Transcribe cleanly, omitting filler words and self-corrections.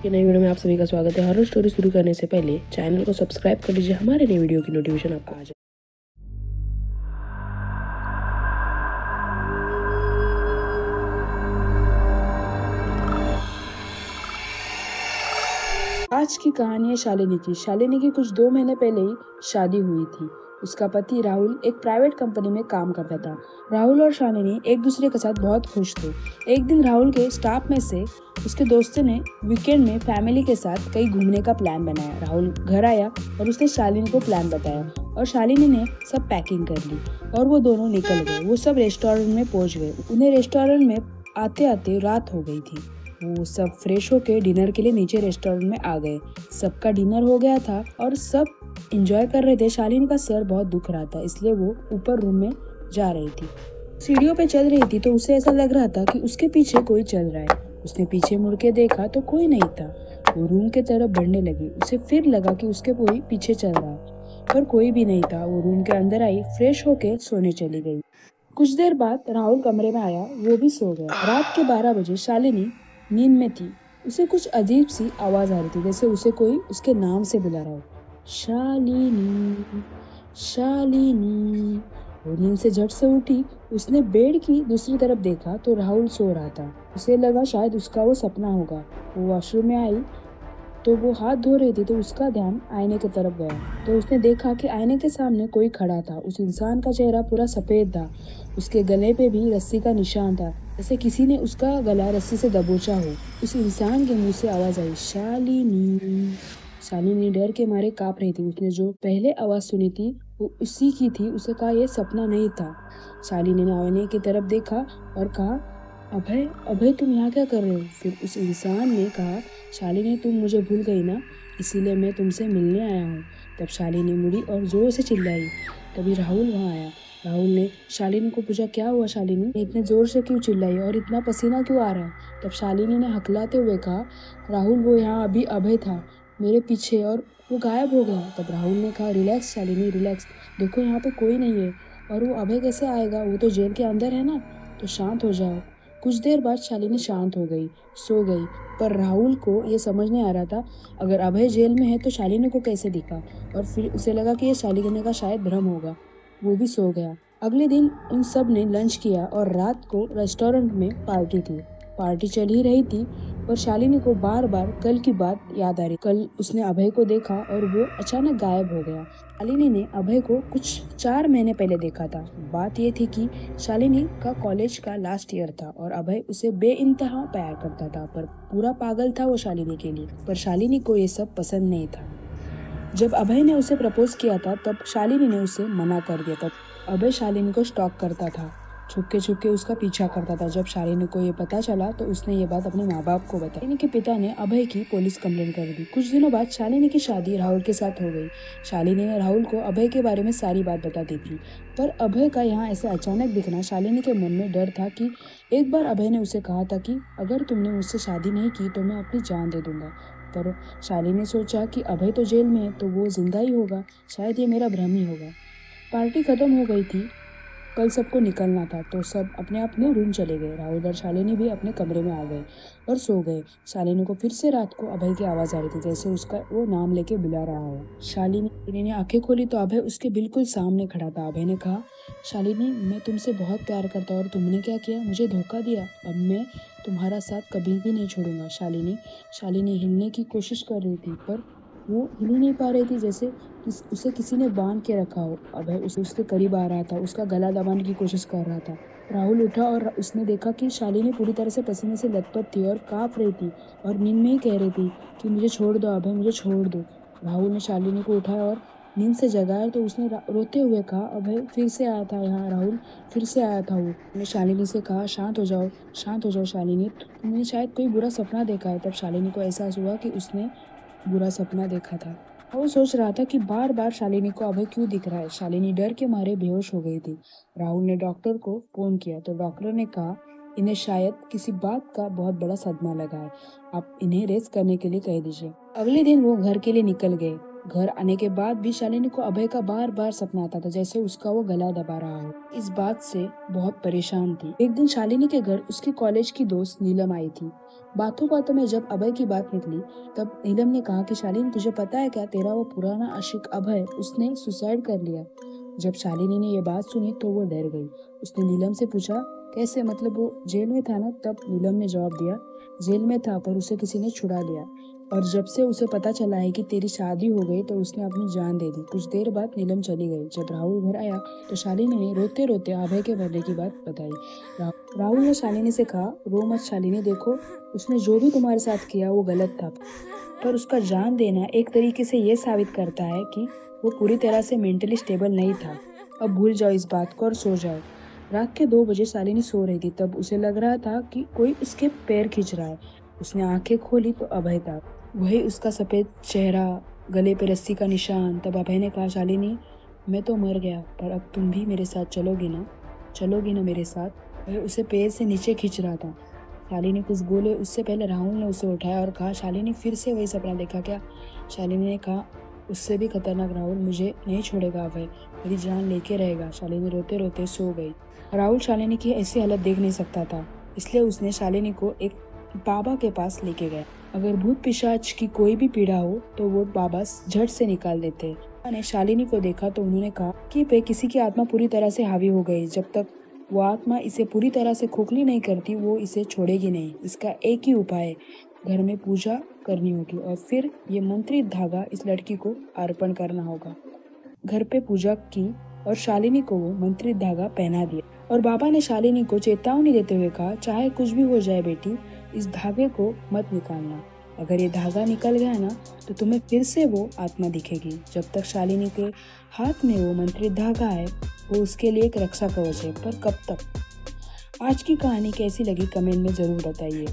की नई वीडियो में आप सभी का स्वागत है। हॉरर स्टोरी शुरू करने से पहले चैनल को सब्सक्राइब कर लीजिए, हमारे नई वीडियो की नोटिफिकेशन आपको आ जाए। आज की कहानी है शालिनी की। शालिनी की कुछ 2 महीने पहले ही शादी हुई थी। उसका पति राहुल एक प्राइवेट कंपनी में काम करता था। राहुल और शालिनी एक दूसरे के साथ बहुत खुश थे। एक दिन राहुल के स्टाफ में से उसके दोस्तों ने वीकेंड में फैमिली के साथ कहीं घूमने का प्लान बनाया। राहुल घर आया और उसने शालिनी को प्लान बताया और शालिनी ने सब पैकिंग कर ली और वो दोनों निकल गए। वो सब रेस्टोरेंट में पहुंच गए। उन्हें रेस्टोरेंट में आते आते रात हो गई थी। वो सब फ्रेश होके डिनर के लिए नीचे रेस्टोरेंट में आ गए। सबका डिनर हो गया था और सब एंजॉय कर रहे थे। शालिनी का सर बहुत दुख रहा था, इसलिए वो ऊपर रूम में जा रही थी। सीढ़ियों पे चल रही थी तो उसे ऐसा लग रहा था कि उसके पीछे कोई चल रहा है। उसने पीछे मुड़ के देखा तो कोई नहीं था। वो रूम के तरफ बढ़ने लगी। उसे फिर लगा कि उसके कोई पीछे चल रहा है, पर कोई भी नहीं था। वो रूम के अंदर आई, फ्रेश होके सोने चली गई। कुछ देर बाद राहुल कमरे में आया, वो भी सो गया। रात के 12 बजे शालिनी नींद में थी। उसे कुछ अजीब सी आवाज आ रही थी, जैसे उसे कोई उसके नाम से बुला रहा हो। शालिनी, शालिनी। वो नींद से झट से उठी। उसने बेड की दूसरी तरफ देखा तो राहुल सो रहा था। उसे लगा शायद उसका वो सपना होगा। वो वॉशरूम में आई तो वो हाथ धो रही थी तो उसका ध्यान आईने की तरफ गया तो उसने देखा कि आईने के सामने कोई खड़ा था। उस इंसान का चेहरा पूरा सफेद था। उसके गले पे भी रस्सी का निशान था, जैसे किसी ने उसका गला रस्सी से दबोचा हो। उस इंसान के मुंह से आवाज आई, शालिनी। शालिनी डर के मारे कांप रही थी। उसने जो पहले आवाज सुनी थी वो उसी की थी। उसे कहा यह सपना नहीं था। शालिनी ने आईने की तरफ देखा और कहा, अभय, अभय तुम यहाँ क्या कर रहे हो? फिर उस इंसान ने कहा, शालिनी तुम मुझे भूल गई ना, इसीलिए मैं तुमसे मिलने आया हूँ। तब शालिनी मुड़ी और जोर से चिल्लाई। तभी राहुल वहाँ आया। राहुल ने शालिनी को पूछा, क्या हुआ शालिनी, इतने जोर से क्यों चिल्लाई और इतना पसीना क्यों आ रहा है? तब शालिनी ने हकलाते हुए कहा, राहुल वो यहाँ अभी अभय था मेरे पीछे और वो गायब हो गया। तब राहुल ने कहा, रिलैक्स शालिनी रिलैक्स, देखो यहाँ पे कोई नहीं है और वो अभय कैसे आएगा, वो तो जेल के अंदर है ना, तो शांत हो जाओ। कुछ देर बाद शालिनी शांत हो गई, सो गई। पर राहुल को ये समझ नहीं आ रहा था, अगर अभय जेल में है तो शालिनी को कैसे दिखा। और फिर उसे लगा कि ये शालिनी का शायद भ्रम होगा। वो भी सो गया। अगले दिन उन सब ने लंच किया और रात को रेस्टोरेंट में पार्टी थी। पार्टी चल ही रही थी पर शालिनी को बार बार कल की बात याद आ रही। कल उसने अभय को देखा और वो अचानक गायब हो गया। शालिनी ने अभय को कुछ 4 महीने पहले देखा था। बात ये थी कि शालिनी का कॉलेज का लास्ट ईयर था और अभय उसे बेइंतहा प्यार करता था, पर पूरा पागल था वो शालिनी के लिए। पर शालिनी को ये सब पसंद नहीं था। जब अभय ने उसे प्रपोज किया था तब शालिनी ने उसे मना कर दिया था। अभय शालिनी को स्टॉक करता था, छुपके छुपके उसका पीछा करता था। जब शालिनी को ये पता चला तो उसने ये बात अपने माँ बाप को बताई। शालिनी के पिता ने अभय की पुलिस कंप्लेंट कर दी। कुछ दिनों बाद शालिनी की शादी राहुल के साथ हो गई। शालिनी ने राहुल को अभय के बारे में सारी बात बता दी थी, पर अभय का यहाँ ऐसे अचानक दिखना शालिनी के मन में डर था कि एक बार अभय ने उसे कहा था कि अगर तुमने मुझसे शादी नहीं की तो मैं अपनी जान दे दूंगा। पर शालिनी ने सोचा कि अभय तो जेल में है तो वो जिंदा ही होगा, शायद ये मेरा भ्रम ही होगा। पार्टी खत्म हो गई थी। कल सबको निकलना था तो सब अपने अपने रूम चले गए। राहुल और शालिनी भी अपने कमरे में आ गए और सो गए। शालिनी को फिर से रात को अभय की आवाज आ रही थी, जैसे उसका वो नाम लेके बुला रहा हो। शालिनी ने आंखें खोली तो अभय उसके बिल्कुल सामने खड़ा था। अभय ने कहा, शालिनी मैं तुमसे बहुत प्यार करता हूँ और तुमने क्या किया, मुझे धोखा दिया। अब मैं तुम्हारा साथ कभी भी नहीं छोड़ूंगा। शालिनी शालिनी हिलने की कोशिश कर रही थी पर वो हिल ही नहीं पा रही थी, जैसे उसे किसी ने बांध के रखा हो। अभय उसके करीब आ रहा था, उसका गला दबाने की कोशिश कर रहा था। राहुल उठा और उसने देखा कि शालिनी पूरी तरह से पसीने से लथपथ थी और कांप रही थी और नींद में ही कह रही थी कि मुझे छोड़ दो अभय, मुझे छोड़ दो। राहुल ने शालिनी को उठाया और नींद से जगाया तो उसने रोते हुए कहा, अभय फिर से आया था यहाँ राहुल, फिर से आया था वो। उसने शालिनी से कहा, शांत हो जाओ, शांत हो जाओ शालिनी, तुमने शायद कोई बुरा सपना देखा है। तब शालिनी को एहसास हुआ कि उसने बुरा सपना देखा था। वो सोच रहा था कि बार बार शालिनी को अभय क्यों दिख रहा है। शालिनी डर के मारे बेहोश हो गई थी। राहुल ने डॉक्टर को फोन किया तो डॉक्टर ने कहा, इन्हें शायद किसी बात का बहुत बड़ा सदमा लगा है, आप इन्हें रेस्ट करने के लिए कह दीजिए। अगले दिन वो घर के लिए निकल गए। घर आने के बाद भी शालिनी को अभय का बार बार सपना आता था, जैसे उसका वो गला दबा रहा हो। इस बात से बहुत परेशान थी। एक दिन शालिनी के घर उसकी कॉलेज की दोस्त नीलम आई थी। बातों बातों में जब अभय की बात निकली तब नीलम ने कहा कि शालिनी, तुझे पता है क्या, तेरा वो पुराना आशिक अभय, उसने सुसाइड कर लिया। जब शालिनी ने ये बात सुनी तो वो डर गई। उसने नीलम से पूछा, कैसे, मतलब वो जेल में था ना? तब नीलम ने जवाब दिया, जेल में था पर उसे किसी ने छुड़ा लिया, और जब से उसे पता चला है कि तेरी शादी हो गई तो उसने अपनी जान दे दी। कुछ देर बाद नीलम चली गई। जब राहुल घर आया तो शालिनी ने रोते रोते अभय के मरने की बात बताई। राहुल ने शालिनी से कहा, रो मत शालिनी, देखो उसने जो भी तुम्हारे साथ किया वो गलत था, पर उसका जान देना एक तरीके से ये साबित करता है कि वो पूरी तरह से मेंटली स्टेबल नहीं था। अब भूल जाओ इस बात को और सो जाओ। रात के 2 बजे शालिनी सो रही थी। तब उसे लग रहा था कि कोई उसके पैर खींच रहा है। उसने आंखें खोली तो अभय था, वही उसका सफेद चेहरा, गले पे रस्सी का निशान। तब अभय ने कहा, शालिनी, मैं तो मर गया पर अब तुम भी मेरे साथ चलोगी ना? चलोगी ना मेरे साथ? वह उसे पैर से नीचे खींच रहा था। शालिनी कुछ बोले उससे पहले राहुल ने उसे उठाया और कहा, शालिनी, फिर से वही सपना देखा क्या? शालिनी ने कहा, उससे भी खतरनाक राहुल, मुझे नहीं छोड़ेगा अभय, मेरी जान लेके रहेगा। शालिनी रोते रोते सो गई। राहुल शालिनी की ऐसी हालत देख नहीं सकता था, इसलिए उसने शालिनी को एक बाबा के पास लेके गया। अगर भूत पिशाच की कोई भी पीड़ा हो तो वो बाबा झट से निकाल देते। बाबा ने शालिनी को देखा तो उन्होंने कहा कि पे किसी की आत्मा पूरी तरह से हावी हो गई। जब तक वो आत्मा इसे पूरी तरह से खोखली नहीं करती वो इसे छोड़ेगी नहीं। इसका एक ही उपाय है, घर में पूजा करनी होगी और फिर ये मंत्रित धागा इस लड़की को अर्पण करना होगा। घर पे पूजा की और शालिनी को वो मंत्रित धागा पहना दिया। और बाबा ने शालिनी को चेतावनी देते हुए कहा, चाहे कुछ भी हो जाए बेटी, इस धागे को मत निकालना। अगर ये धागा निकल गया ना तो तुम्हें फिर से वो आत्मा दिखेगी। जब तक शालिनी के हाथ में वो मंत्रित धागा है वो उसके लिए एक रक्षा कवच है। पर कब तक? आज की कहानी कैसी लगी कमेंट में जरूर बताइए।